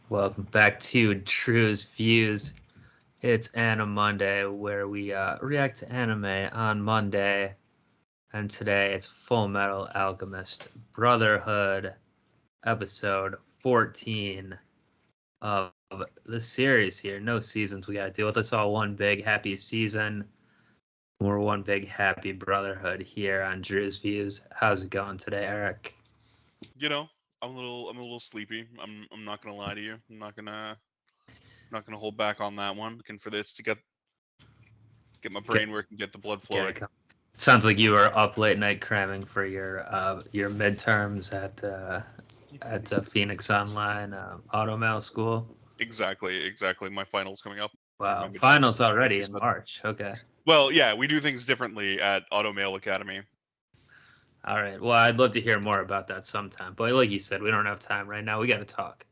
Welcome back to Drewz Viewz. It's Anime Monday, where we react to anime on Monday, and today it's Fullmetal Alchemist Brotherhood, episode 14 of the series here. No seasons we got to deal with. It's all one big happy season. We're one big happy brotherhood here on Drewz Viewz. How's it going today, Eric? I'm a little sleepy. I'm not gonna lie to you. I'm not gonna hold back on that one. Looking for this to get my brain working, get the blood flowing. It sounds like you were up late night cramming for your midterms at Phoenix Online Automail School. Exactly. My finals coming up. Wow, finals already in March. Okay. Well, yeah, we do things differently at Automail Academy. All right. Well, I'd love to hear more about that sometime. But like you said, we don't have time right now. We got to talk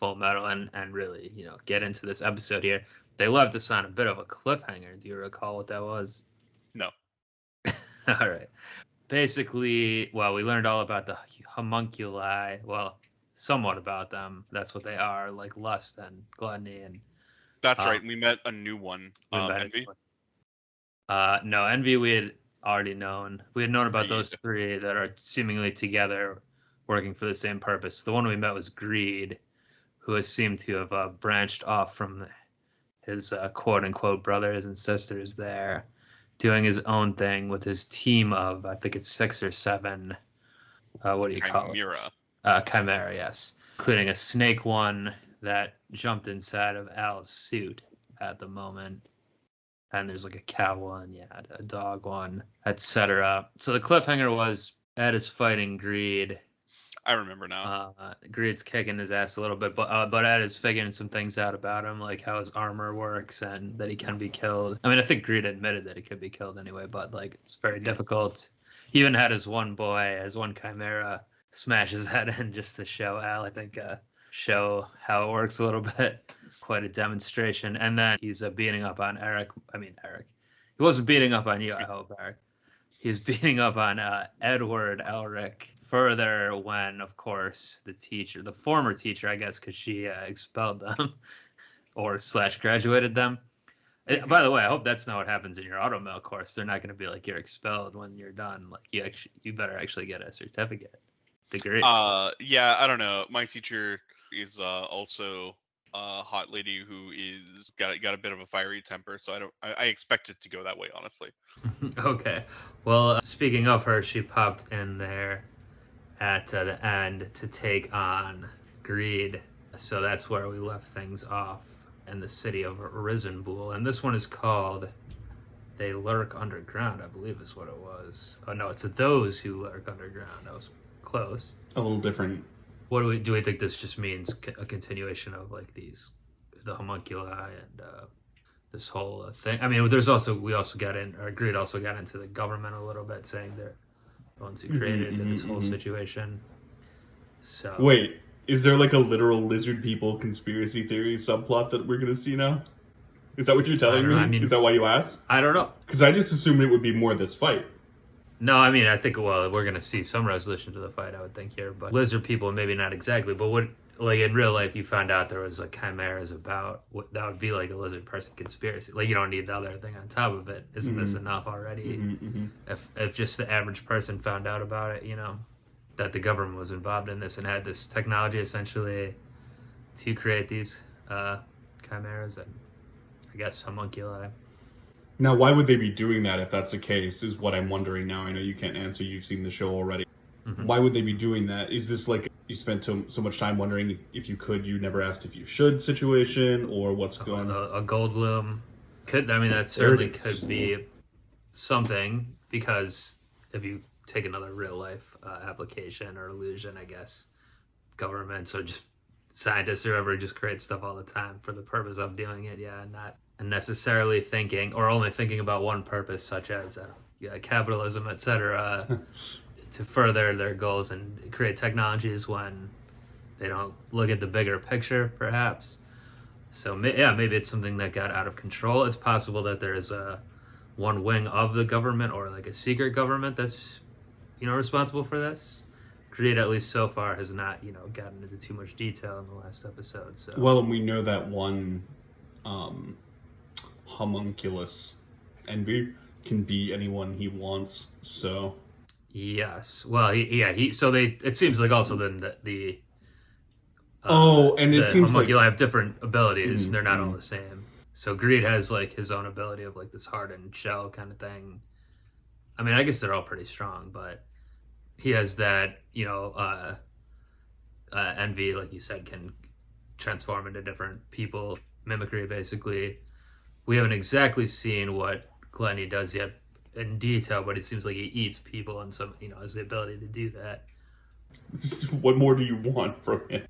Fullmetal and really, get into this episode here. They left us on a bit of a cliffhanger. Do you recall what that was? No. All right. Basically, we learned all about the homunculi. Well, somewhat about them. That's what they are, like lust and gluttony. And that's right. We met a new one. Envy. No, Envy we had already known. We had known about those three that are seemingly together, working for the same purpose. The one we met was Greed, who has seemed to have branched off from his quote-unquote brothers and sisters there, doing his own thing with his team of, I think it's 6 or 7, what do you call it? Chimera, yes. Including a snake one that jumped inside of Al's suit at the moment. And there's like a cow one, a dog one, etc. So the cliffhanger was Ed is fighting Greed. I remember now. Greed's kicking his ass a little bit, but Ed is figuring some things out about him, like how his armor works and that he can be killed. I mean, I think Greed admitted that he could be killed anyway, but like it's very difficult. He even had his one boy, his one chimera, smash his head in just to show Al, I think, show how it works a little bit. Quite a demonstration. And then he's beating up on Eric. He wasn't beating up on you, I hope, Eric. He's beating up on Edward Elric further when, of course, the former teacher, I guess, because she expelled them or / graduated them. By the way, I hope that's not what happens in your automail course. They're not going to be like, you're expelled when you're done. Like you better actually get a certificate, degree. Yeah, I don't know. My teacher is also a hot lady who is got a bit of a fiery temper, so I expect it to go that way, honestly. Okay. Well, speaking of her, she popped in there at the end to take on Greed. So that's where we left things off in the city of Risenbull. And this one is called They Lurk Underground, I believe is what it was. Oh, no, it's Those Who Lurk Underground. That was close. A little different. What do we think this just means? A continuation of like the homunculi and this whole thing. I mean, Greed also got into the government a little bit, saying they're the ones who created this whole situation. So wait, is there like a literal lizard people conspiracy theory subplot that we're gonna see now? Is that what you're telling me? I mean, is that why you asked? I don't know. Because I just assumed it would be more this fight. No, I mean, I think, we're going to see some resolution to the fight, I would think, here. But lizard people, maybe not exactly. But what, like, in real life, you found out there was, like, chimeras about, that would be, like, a lizard person conspiracy. Like, you don't need the other thing on top of it. Isn't this enough already? If just the average person found out about it, that the government was involved in this and had this technology, essentially, to create these chimeras and, I guess, homunculi. Now, why would they be doing that if that's the case, is what I'm wondering now. I know you can't answer, you've seen the show already. Why would they be doing that? Is this like you spent so much time wondering if you could, you never asked if you should situation, or what's going on? A Goldblum. That certainly could be something, because if you take another real life application or illusion, I guess, governments or just scientists or whoever just create stuff all the time for the purpose of doing it, not necessarily thinking or only thinking about one purpose, such as capitalism, etc., to further their goals and create technologies when they don't look at the bigger picture, perhaps. So maybe it's something that got out of control. It's possible that there's one wing of the government or like a secret government that's responsible for this. Greed, at least so far, has not, gotten into too much detail in the last episode. So Well, and we know that one homunculus, Envy, can be anyone he wants. So yes, well, it seems like also then that the and it seems like homunculi have different abilities. They're not all the same. So Greed has like his own ability of like this hardened shell kind of thing. I mean, I guess they're all pretty strong, but he has that, Envy, like you said, can transform into different people, mimicry, basically. We haven't exactly seen what Glennie does yet in detail, but it seems like he eats people and some, has the ability to do that. what more do you want from him?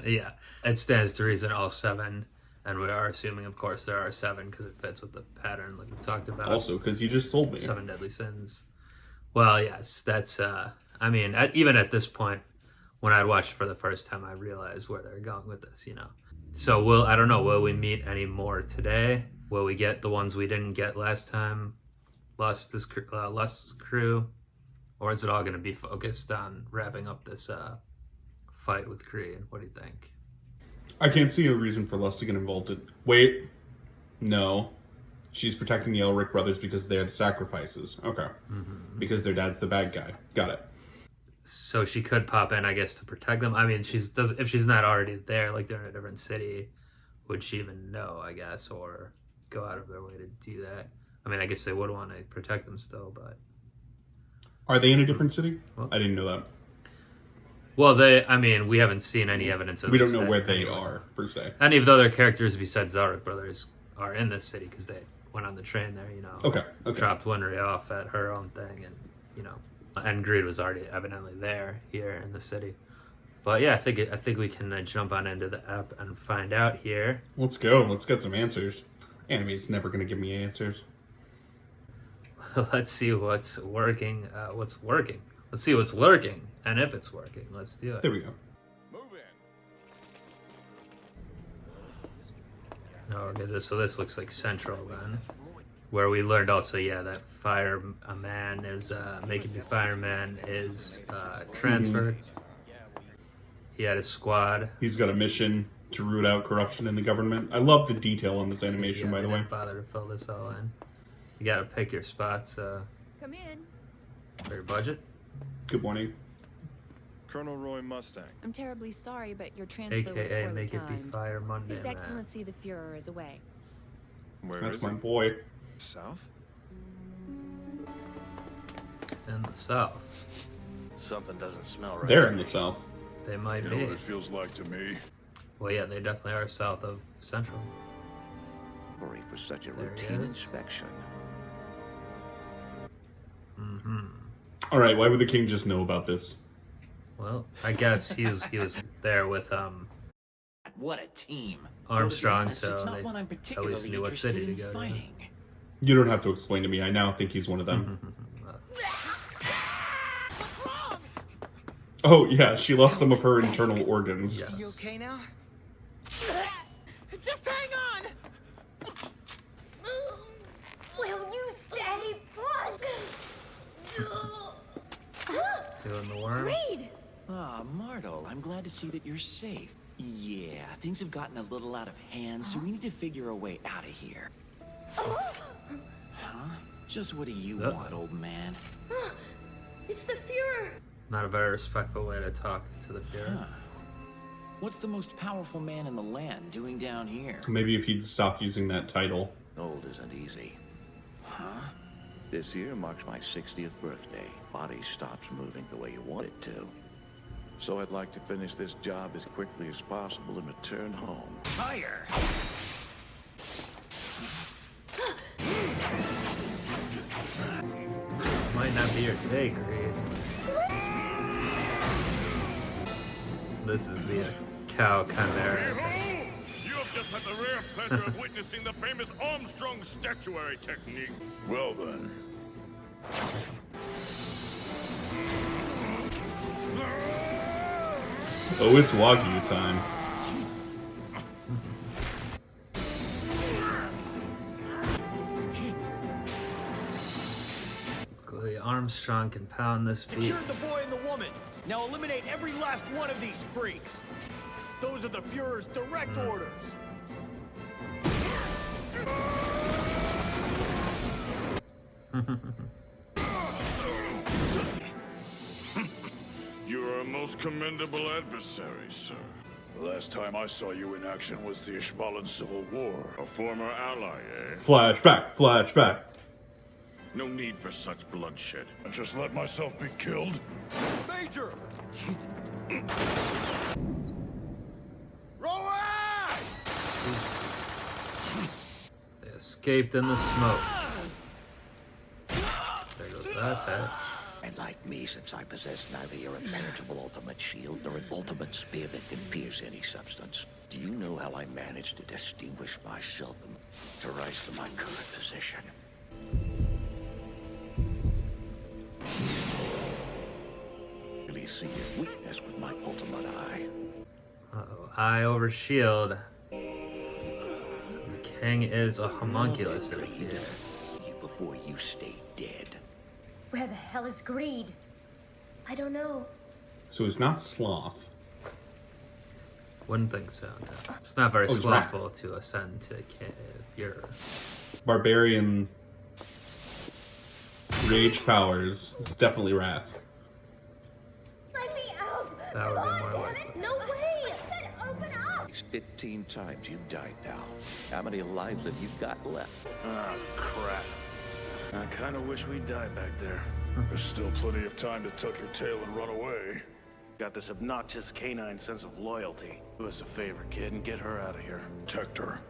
Yeah, it stands to reason all 7, and we are assuming, of course, there are 7 because it fits with the pattern like we talked about. Also, because you just told me 7 deadly sins. Well, yes, that's. I mean, even at this point, when I'd watched it for the first time, I realized where they're going with this. So I don't know. Will we meet any more today? Will we get the ones we didn't get last time? Lust's crew, or is it all going to be focused on wrapping up this fight with Creed? What do you think? I can't see a reason for Lust to get involved in. Wait, no. She's protecting the Elric brothers because they're the sacrifices. Okay. Mm-hmm. Because their dad's the bad guy. Got it. So she could pop in, I guess, to protect them. I mean, if she's not already there, like they're in a different city, would she even know, I guess, or go out of their way to do that? I mean, I guess they would want to protect them still, but... Are they in a different city? Well, I didn't know that. Well, we haven't seen any evidence of We don't know where they are, per se. Any of the other characters besides the Elric brothers are in this city because they went on the train there, Okay. Dropped Winry off at her own thing, and, and Greed was already evidently here in the city. But yeah, I think we can jump on into the app and find out here. Let's go. Let's get some answers. Anime's never going to give me answers. Let's see what's working. Let's see what's lurking, and if it's working. Let's do it. There we go. Move in. Oh, okay, so this looks like Central then. Where we learned also, that fireman is, making the fireman is transferred. He had a squad. He's got a mission to root out corruption in the government. I love the detail on this animation, by the way. Didn't bother to fill this all in. You gotta pick your spots. Come in. For your budget. Good morning. Colonel Roy Mustang. I'm terribly sorry, but your transfer was AKA poorly Make It Be timed. Fire Monday, His man. Excellency the Fuhrer is away. Where That's is my he? boy. South? In the south. Something doesn't smell right. They're to in me. the south. They might You be. know what it feels like to me? Well, yeah, they definitely are south of Central. Sorry for such a There he routine is. inspection. Mm-hmm. All right, why would the king just know about this? Well, I guess he was there with What a team. Armstrong, To be honest, so it's not they one I'm at least particularly knew what interested city to in go to. fighting. You don't have to explain to me. I now think he's one of them. Oh, yeah, she lost some of her internal organs. Yes. You okay now? Just hang on! Will you stay put? Feeling the worm? Greed! Ah, Martel, I'm glad to see that you're safe. Yeah, things have gotten a little out of hand, so we need to figure a way out of here. Huh? Just what do you Yep. want, old man? It's the Fuhrer! Not a very respectful way to talk to the Fuhrer. Huh. What's the most powerful man in the land doing down here? Maybe if he'd stop using that title. Old isn't easy. Huh? This year marks my 60th birthday. Body stops moving the way you want it to. So I'd like to finish this job as quickly as possible and return home. Fire! Might not be your day, Greed. This is the cow chimera. You have just had the rare pleasure of witnessing the famous Armstrong statuary technique. Well then. Oh, it's Wagyu time. Armstrong can pound this beat. The boy and the woman. Now eliminate every last one of these freaks. Those are the Fuhrer's direct orders. You are a most commendable adversary, sir. The last time I saw you in action was the Ishvalan Civil War. A former ally, eh? Flashback, flashback. No need for such bloodshed. And just let myself be killed? Major! Roll out! They escaped in the smoke. There goes that head. And like me, since I possess neither your impenetrable ultimate shield nor an ultimate spear that can pierce any substance, do you know how I managed to distinguish myself to rise to my current position? Really see your weakness with my ultimate eye. Uh-oh. Eye over shield. The king is a homunculus, it appears. Before you stay dead. Where the hell is Greed? I don't know. So it's not sloth. Wouldn't think so. No. It's not very it's slothful wrath. to ascend to Fuhrer. Barbarian rage powers. It's definitely wrath. Let me out! That would be more Damn likely. it! No way! I said open up! 15 times you've died now. How many lives have you got left? Ah, crap. I kind of wish we'd died back there. There's still plenty of time to tuck your tail and run away. Got this obnoxious canine sense of loyalty. Do us a favor, kid, and get her out of here. Protect her.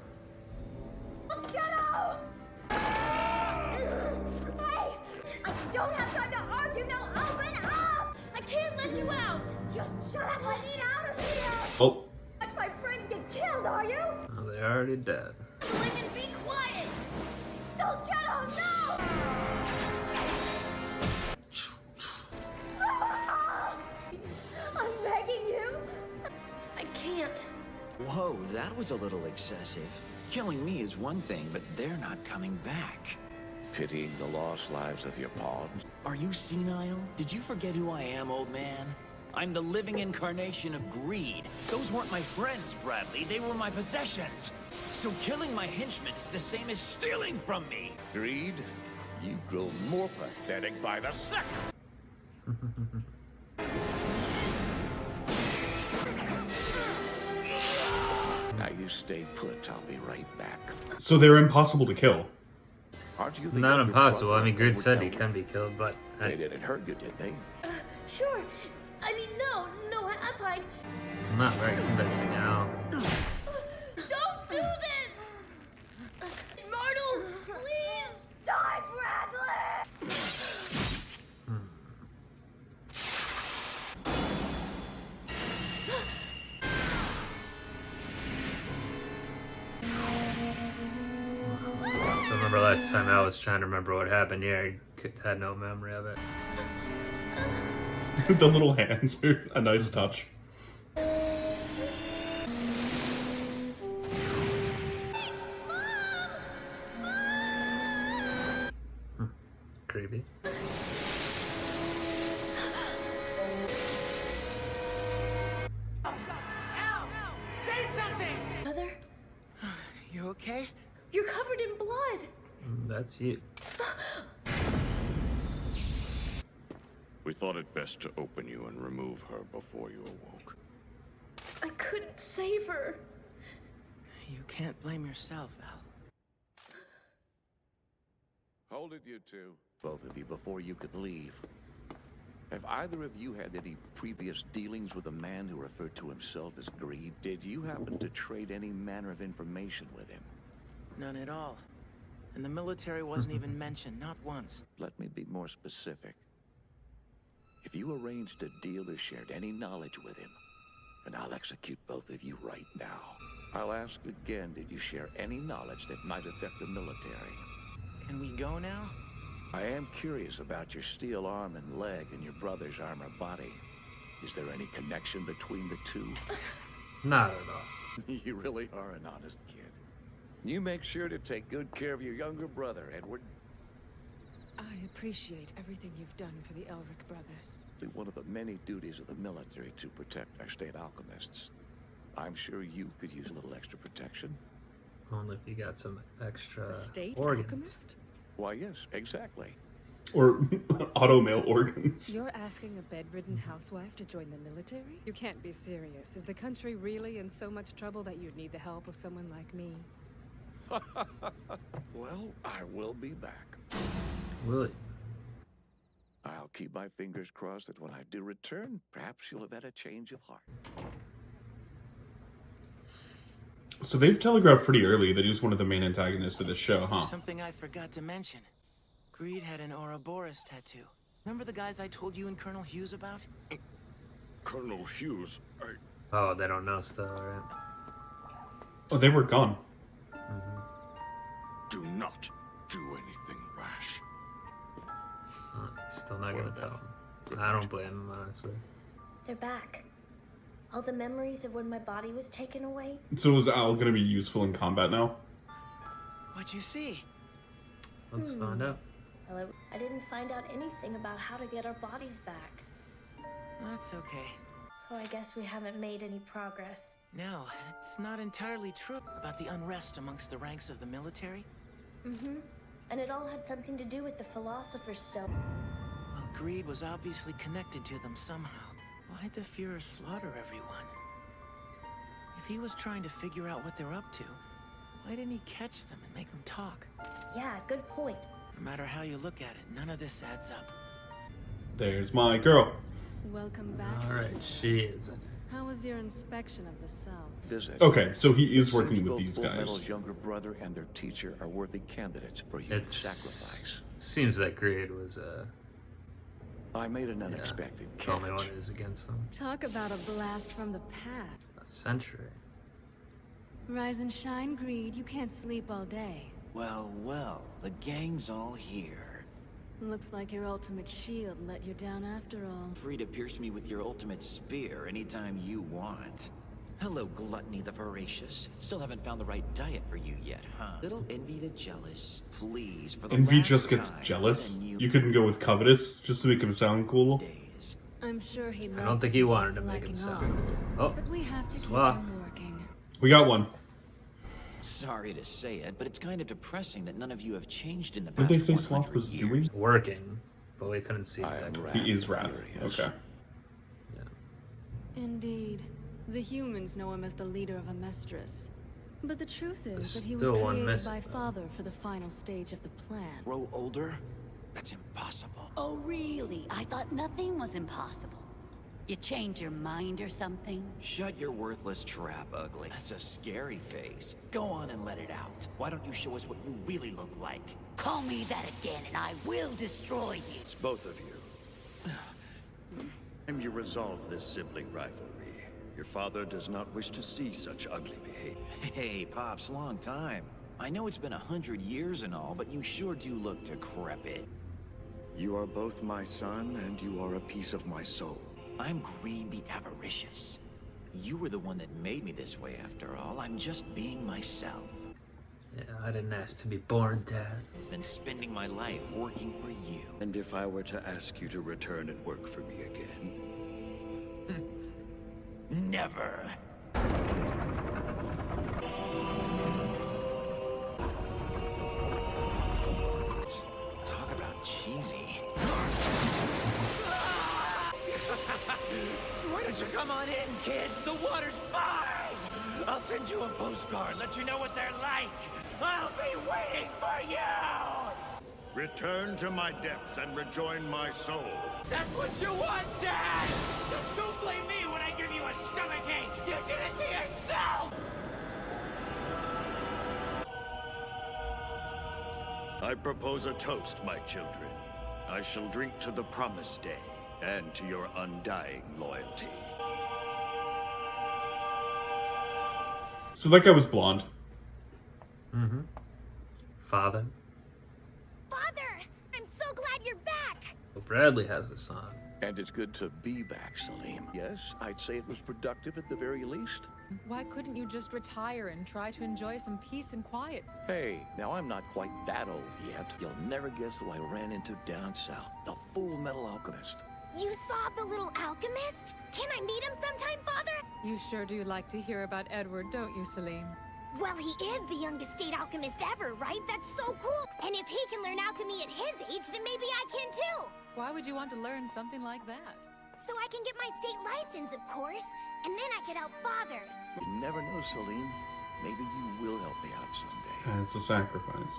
Shadow! Hey! I don't have time to argue, now open up! I can't let you out! Just shut up, I need out of here! Oh. Watch my friends get killed, are you? Oh, they're already dead. Lyndon, be quiet! Don't Shadow, no! I'm begging you! I can't. Whoa, that was a little excessive. Killing me is one thing, but they're not coming back. Pitying the lost lives of your pawns? Are you senile? Did you forget who I am, old man? I'm the living incarnation of greed. Those weren't my friends, Bradley. They were my possessions. So killing my henchmen is the same as stealing from me. Greed? You grow more pathetic by the second. Now you stay put. I'll be right back. So they're impossible to kill. Aren't you the Not younger impossible. brother I mean, that Grid would said he know? can be killed, but They didn't hurt you, did they? Sure. I mean, no, I'm fine. I'm not very convincing now. Don't do this! Immortal, please! Die, Bradley! So remember last time I was trying to remember what happened here. I had no memory of it. The little hands are a nice touch. Creepy. Say something! Mother? You okay? You're covered in blood! That's you. We thought it best to open you and remove her before you awoke. I couldn't save her. You can't blame yourself, Al. Hold it, you two. Both of you, before you could leave. Have either of you had any previous dealings with a man who referred to himself as Greed? Did you happen to trade any manner of information with him? None at all. And the military wasn't even mentioned, not once. Let me be more specific. If you arranged a deal or shared any knowledge with him, then I'll execute both of you right now. I'll ask again, did you share any knowledge that might affect the military? Can we go now? I am curious about your steel arm and leg and your brother's armor body. Is there any connection between the two? Not at all. You really are an honest kid. You make sure to take good care of your younger brother, Edward. I appreciate everything you've done for the Elric brothers. One of the many duties of the military to protect our state alchemists. I'm sure you could use a little extra protection. Only if you got some extra State organs. alchemist? Why, yes, exactly. Or auto mail organs. You're asking a bedridden housewife to join the military? You can't be serious. Is the country really in so much trouble that you'd need the help of someone like me? Well, I will be back. Will it? I'll keep my fingers crossed that when I do return, perhaps you'll have had a change of heart. So they've telegraphed pretty early that he's one of the main antagonists of the show, huh? Something I forgot to mention. Greed had an Ouroboros tattoo. Remember the guys I told you and Colonel Hughes about? Colonel Hughes, Oh, they don't know still, right? Oh, they were gone. do not do anything rash. Still not gonna tell him. I don't blame him, honestly. They're back. All the memories of when my body was taken away. So is Al going to be useful in combat now? What'd you see? Let's find out. Well, I didn't find out anything about how to get our bodies back. That's okay. So I guess we haven't made any progress. No, it's not entirely true about the unrest amongst the ranks of the military. And it all had something to do with the Philosopher's Stone. Well, Greed was obviously connected to them somehow. Why'd the Fuhrer slaughter everyone? If he was trying to figure out what they're up to, why didn't he catch them and make them talk? Yeah, good point. No matter how you look at it, none of this adds up. There's my girl. Welcome back. Alright, she is in it. How was your inspection of the South? Visit. Okay, so he is working Seems with both these guys. Fullmetal's younger brother and their teacher are worthy candidates for human sacrifice. Seems that Greed was I made an unexpected the only one catch. who's against them. Talk about a blast from the past. A century. Rise and shine, Greed. You can't sleep all day. Well, well, the gang's all here. Looks like your ultimate shield let you down after all. Free to pierce me with your ultimate spear anytime you want. Hello, Gluttony the Voracious. Still haven't found the right diet for you yet, huh? Little Envy the Jealous. Please, for the Envy last just gets time, jealous. then You couldn't go with Covetous just to make him sound cool. I'm sure he I don't think he wanted to make him sound. Oh, but we have to keep Sloth. him working. We got one. Sorry to say it, but it's kind of depressing that none of you have changed in the What past did they say 100 Sloth was years. doing? working, but we couldn't see exactly. He is Wrath. Okay. Indeed. The humans know him as the leader of Amestris. But the truth is that he was still one created missing, by Father for the final stage of the plan. Grow older? That's impossible. Oh, really? I thought nothing was impossible. You change your mind or something? Shut your worthless trap, Ugly. That's a scary face. Go on and let it out. Why don't you show us what you really look like? Call me that again and I will destroy you. It's both of you. Time you resolve this sibling rivalry. Your father does not wish to see such ugly behavior. Hey, Pops, long time. I know it's been 100 years and all, but you sure do look decrepit. You are both my son, and you are a piece of my soul. I'm Greed the Avaricious. You were the one that made me this way after all. I'm just being myself. Yeah, I didn't ask to be born, Dad. Then spending my life working for you. And if I were to ask you to return and work for me again? Never. Talk about cheesy. Why don't you come on in, kids? The water's fine! I'll send you a postcard, let you know what they're like. I'll be waiting for you! Return to my depths and rejoin my soul. That's what you want, Dad! Just don't blame me when I give you a stomachache! You did it to yourself! I propose a toast, my children. I shall drink to the promised day and to your undying loyalty. So that guy was blonde. Mm-hmm. Father. Father! I'm so glad you're back! Well, Bradley has a son. And it's good to be back, Salim. Yes, I'd say it was productive at the very least. Why couldn't you just retire and try to enjoy some peace and quiet? Hey, now I'm not quite that old yet. You'll never guess who I ran into down south. The Fullmetal Alchemist. You saw the little alchemist? Can I meet him sometime, Father? You sure do like to hear about Edward, don't you, Salim? Well, he is the youngest state alchemist ever, right? That's so cool. And if he can learn alchemy at his age, then maybe I can too. Why would you want to learn something like that? So I can get my state license, of course. And then I could help Father. You never know, Salim. Maybe you will help me out someday. And it's a sacrifice.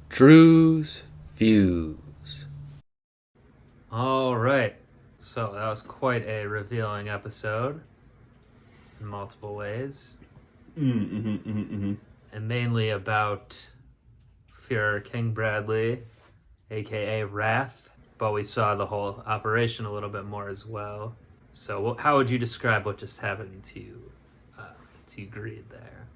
Drewz Viewz. All right. So that was quite a revealing episode in multiple ways. And mainly about Fuhrer King Bradley, aka Wrath. But we saw the whole operation a little bit more as well. So how would you describe what just happened to Greed there?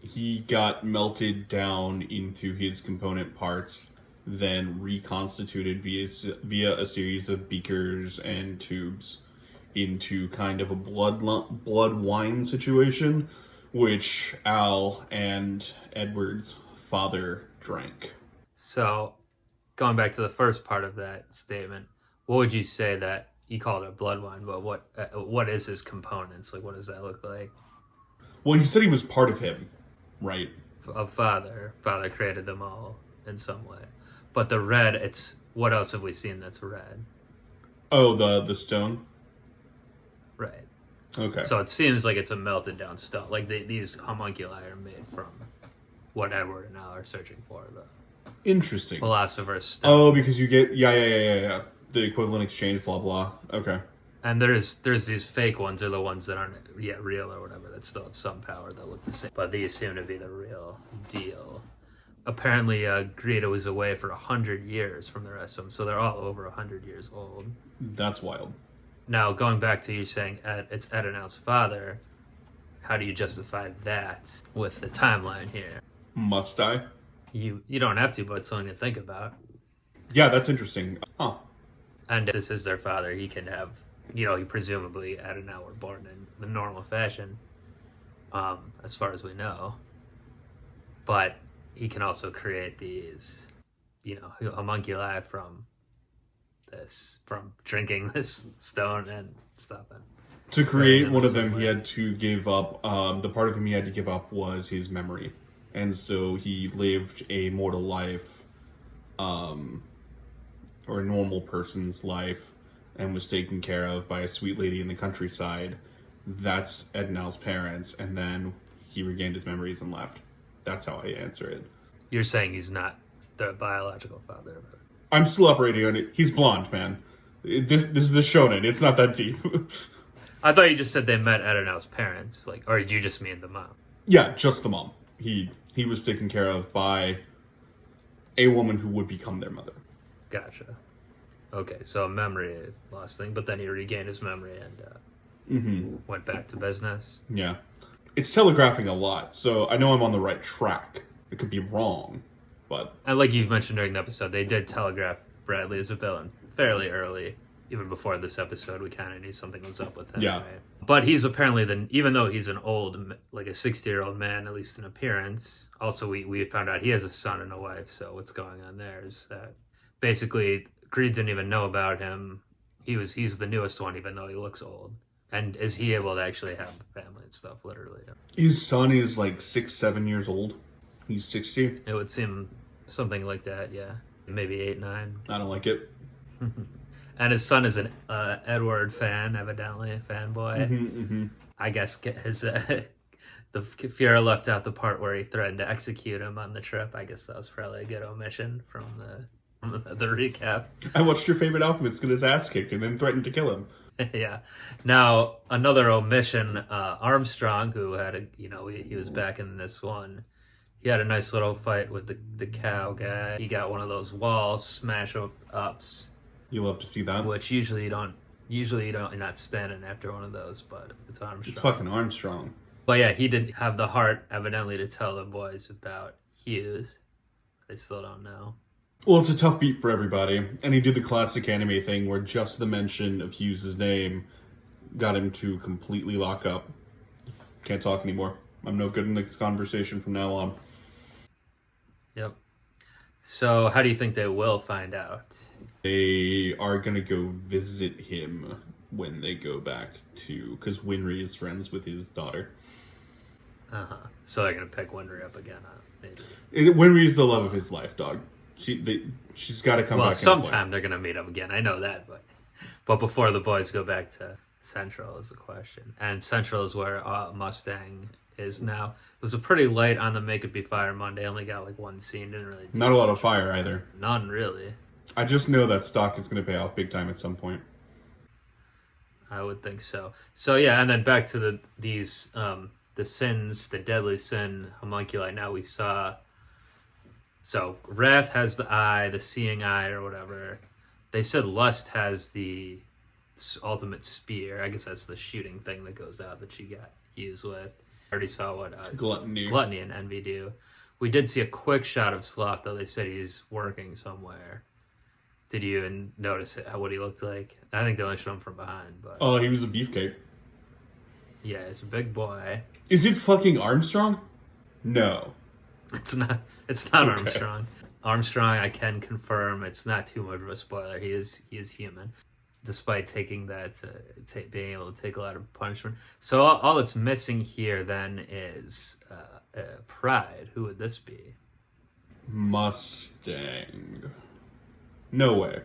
He got melted down into his component parts, then reconstituted via a series of beakers and tubes into kind of a blood wine situation, which Al and Edward's father drank. So, going back to the first part of that statement, what would you say that you call it a blood wine, but what is his components? Like, what does that look like? Well, he said he was part of him, right? Of Father. Father created them all in some way. But the red, it's... What else have we seen that's red? Oh, the stone? Right. Okay. So it seems like it's a melted down stone. Like, these homunculi are made from what Edward and Al are searching for, the Interesting. Philosopher's Stone. Oh, because you get... Yeah. The equivalent exchange, blah, blah. Okay. And there's these fake ones, are the ones that aren't yet real or whatever, that still have some power, that look the same. But these seem to be the real deal. Apparently, Greta was away for 100 years from the rest of them, so they're all over 100 years old. That's wild. Now, going back to you saying it's Ed and Al's father, how do you justify that with the timeline here? Must I? You don't have to, but it's something to think about. Yeah, that's interesting. Huh. And if this is their father, he can have... he presumably, Ed and Al were born in the normal fashion, as far as we know. But he can also create these, homunculi from drinking this stone and stuff. And to create one of them, he had to give up, the part of him he had to give up was his memory. And so he lived a mortal life, or a normal person's life, and was taken care of by a sweet lady in the countryside. That's Ed and Al's parents, and then he regained his memories and left. That's how I answer it. You're saying he's not the biological father of it. I'm still operating on it. He's blonde, man. This is a shonen. It's not that deep. I thought you just said they met Ed and Al's parents, or did you just mean the mom? Yeah, just the mom. He was taken care of by a woman who would become their mother. Gotcha. Okay, so a memory loss thing, but then he regained his memory and went back to business. Yeah. It's telegraphing a lot, so I know I'm on the right track. It could be wrong, but... And like you've mentioned during the episode, they did telegraph Bradley as a villain fairly early. Even before this episode, we kind of knew something was up with him. Yeah. Right? But he's apparently, even though he's an old, like a 60-year-old man, at least in appearance, also we found out he has a son and a wife, so what's going on there is that basically... Greed didn't even know about him. He's the newest one, even though he looks old. And is he able to actually have family and stuff, literally? His son is like 6-7 years old. He's 60. It would seem something like that, yeah. Maybe 8, 9. I don't like it. And his son is an Edward fan, evidently, a fanboy. I guess the Fuhrer left out the part where he threatened to execute him on the trip. I guess that was probably a good omission from the recap. I watched your favorite alchemist get his ass kicked and then threatened to kill him. Yeah. Now, another omission, Armstrong, who had he was back in this one. He had a nice little fight with the cow guy. He got one of those walls smash ups. You love to see that. Which usually you're not standing after one of those, but it's Armstrong. It's fucking Armstrong. But yeah, he didn't have the heart, evidently, to tell the boys about Hughes. They still don't know. Well, it's a tough beat for everybody, and he did the classic anime thing where just the mention of Hughes' name got him to completely lock up. Can't talk anymore. I'm no good in this conversation from now on. Yep. So, how do you think they will find out? They are going to go visit him when they go back to... Because Winry is friends with his daughter. Uh-huh. So they're going to pick Winry up again, maybe. Winry's the love of his life, dog. She's got to come back. Well, sometime they're going to meet up again. I know that, but before the boys go back to Central is the question. And Central is where Mustang is now. It was a pretty light on the Make It Be Fire Monday. Only got like one scene. Didn't really do Not a lot of fire either. None, really. I just know that stock is going to pay off big time at some point. I would think so. So yeah, and then back to the sins, the deadly sin homunculi. Now we saw... So, Wrath has the eye, the seeing eye, or whatever. They said Lust has the ultimate spear. I guess that's the shooting thing that goes out that she got used with. I already saw what Gluttony and Envy do. We did see a quick shot of Sloth, though. They said he's working somewhere. Did you even notice what he looked like? I think they only showed him from behind. But oh, he was a beefcake. Yeah, he's a big boy. Is it fucking Armstrong? No. It's not okay. Armstrong. Armstrong, I can confirm, it's not too much of a spoiler. He is human, despite taking that, being able to take a lot of punishment. So all that's missing here then is Pride. Who would this be? Mustang. No way.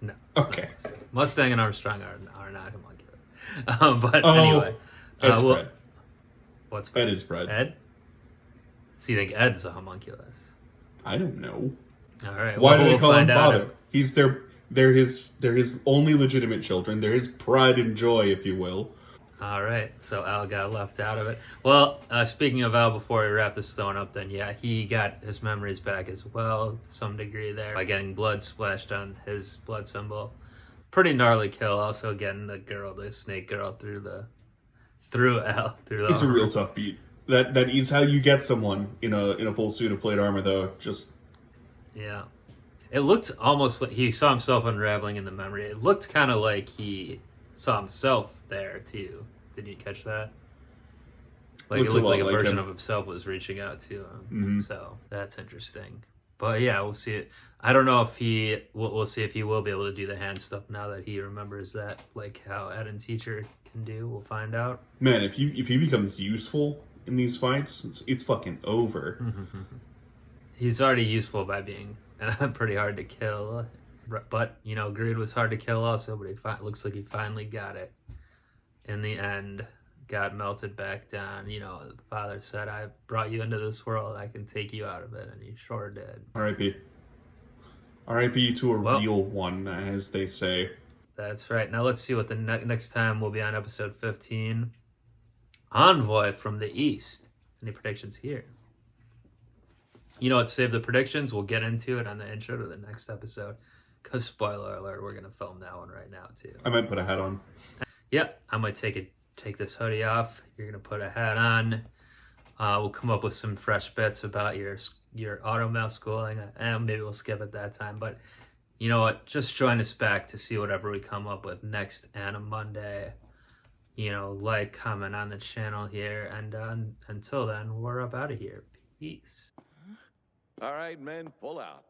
No. Okay. Mustang and Armstrong are not homunculus. But anyway, Ed's Fred. What's Ed is Fred. Ed? So you think Ed's a homunculus? I don't know. All right. Why do they call him father? He's they're his only legitimate children. They're his pride and joy, if you will. All right. So Al got left out of it. Well, speaking of Al, before we wrap this stone up, then yeah, he got his memories back as well to some degree there by getting blood splashed on his blood symbol. Pretty gnarly kill. Also getting the snake girl through Al. It's a real tough beat. That is how you get someone in a full suit of plate armor, though. Just yeah, it looked almost like he saw himself unraveling in the memory. It looked kind of like he saw himself there too. Did you catch that? Like it looked like a version of himself was reaching out to him. Mm-hmm. So that's interesting. But yeah, we'll see it. I don't know if we'll see if he will be able to do the hand stuff now that he remembers that, like how Ed and Teacher can do. We'll find out. Man, if he becomes useful in these fights, it's fucking over. He's already useful by being pretty hard to kill, but Greed was hard to kill also. But it looks like he finally got it in the end. Got melted back down. The father said, "I brought you into this world. I can take you out of it," and he sure did. R.I.P. R.I.P. to a real one, as they say. That's right. Now let's see what the next time will be on episode 15. Envoy from the East. Any predictions here? You know what? Save the predictions. We'll get into it on the intro to the next episode. Because, spoiler alert, we're going to film that one right now, too. I might put a hat on. Yep. I might take this hoodie off. You're going to put a hat on. We'll come up with some fresh bits about your automail schooling. And maybe we'll skip it that time. But you know what? Just join us back to see whatever we come up with next Anime Monday. Like, comment on the channel here, and until then, we're up out of here. Peace. All right, men, pull out.